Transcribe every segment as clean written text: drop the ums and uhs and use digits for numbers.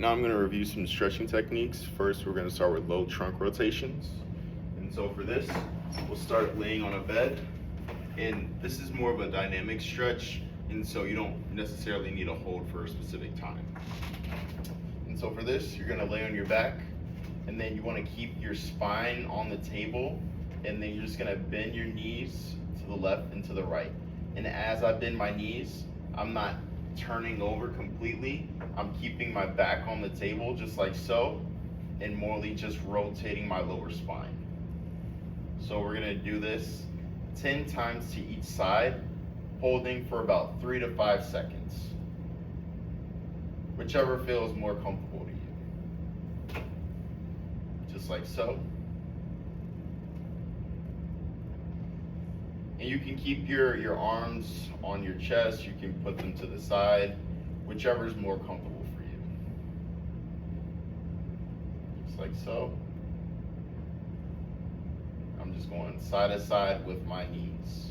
Now I'm going to review some stretching techniques. First, we're going to start with low trunk rotations. And so for this, we'll start laying on a bed. And this is more of a dynamic stretch, and so you don't necessarily need a hold for a specific time. And so for this, you're going to lay on your back, and then you want to keep your spine on the table, and then you're just going to bend your knees to the left and to the right. And as I bend my knees, I'm not turning over completely. I'm keeping my back on the table just like so, and morely just rotating my lower spine. So we're gonna do this 10 times to each side, holding for about 3 to 5 seconds. Whichever feels more comfortable to you. Just like so. And you can keep your arms on your chest, you can put them to the side, whichever is more comfortable for you. Just like so. I'm just going side to side with my knees.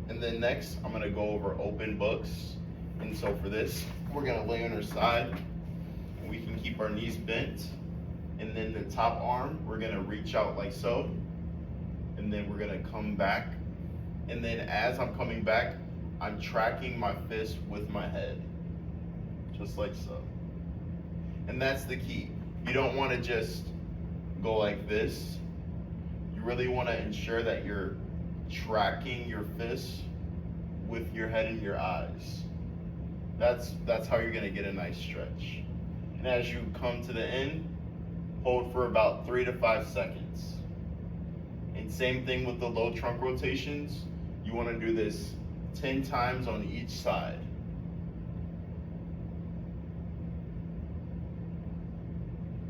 And then next, I'm gonna go over open books. And so for this, we're gonna lay on our side. We can keep our knees bent, and then the top arm, we're gonna reach out like so, and then we're gonna come back. And then as I'm coming back, I'm tracking my fist with my head, just like so. And that's the key. You don't wanna just go like this. You really wanna ensure that you're tracking your fist with your head and your eyes. That's how you're gonna get a nice stretch. And as you come to the end, hold for about 3 to 5 seconds. And same thing with the low trunk rotations. You want to do this 10 times on each side.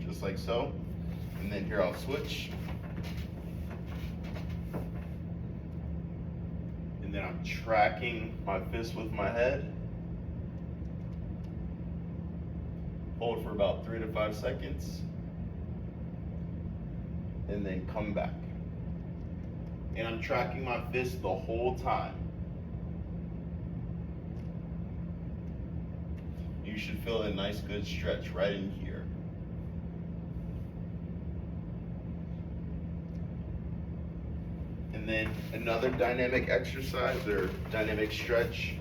Just like so. And then here I'll switch. And then I'm tracking my fist with my head. Hold for about 3 to 5 seconds, and then come back. And I'm tracking my fist the whole time. You should feel a nice good stretch right in here. And then another dynamic exercise or dynamic stretch.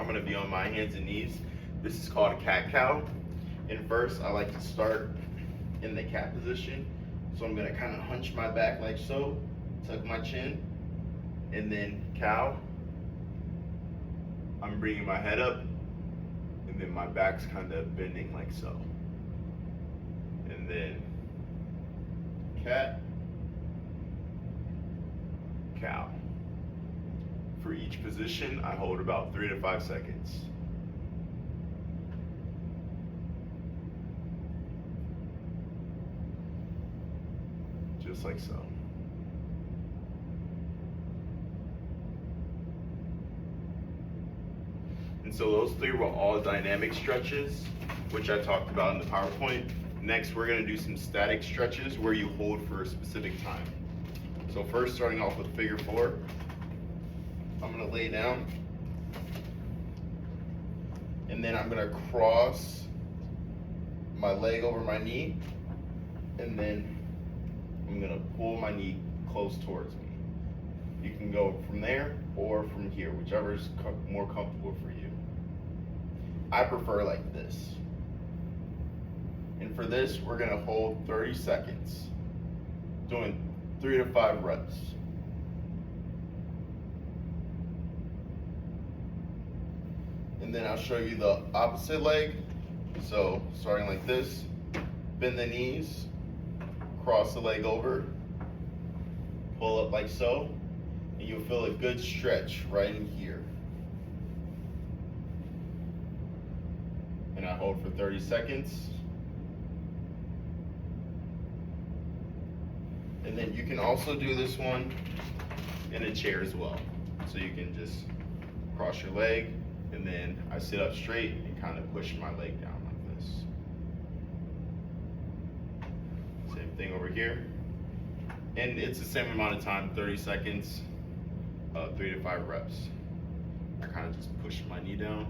I'm gonna be on my hands and knees. This is called a cat-cow. And first, I like to start in the cat position. So I'm gonna kind of hunch my back like so, tuck my chin, and then cow. I'm bringing my head up, and then my back's kind of bending like so. And then cat, cow. For each position, I hold about 3 to 5 seconds. Just like so. And so those 3 were all dynamic stretches, which I talked about in the PowerPoint. Next, we're gonna do some static stretches where you hold for a specific time. So first, starting off with figure 4, I'm gonna lay down, and then I'm gonna cross my leg over my knee, and then I'm gonna pull my knee close towards me. You can go from there or from here, whichever is more comfortable for you. I prefer like this. And for this, we're gonna hold 30 seconds, doing 3 to 5 reps. And then I'll show you the opposite leg. So starting like this, bend the knees, cross the leg over, pull up like so, and you'll feel a good stretch right in here. And I hold for 30 seconds. And then you can also do this one in a chair as well. So you can just cross your leg, and then I sit up straight and kind of push my leg down like this. Same thing over here. And it's the same amount of time, 30 seconds. 3 to 5 reps. I kind of just push my knee down,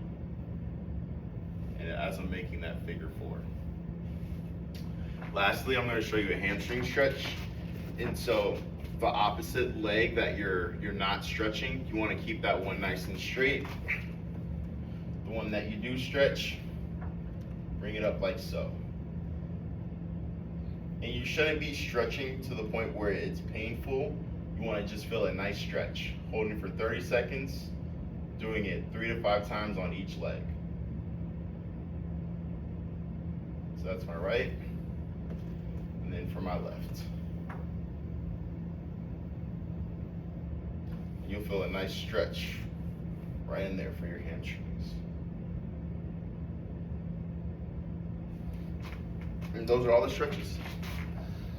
and as I'm making that figure 4. Lastly, I'm going to show you a hamstring stretch. And so the opposite leg that you're not stretching, you want to keep that one nice and straight. The one that you do stretch, bring it up like so. And you shouldn't be stretching to the point where it's painful. You want to just feel a nice stretch. Holding for 30 seconds, doing it 3 to 5 times on each leg. So that's my right, and then for my left. You'll feel a nice stretch right in there for your hamstrings. And those are all the stretches.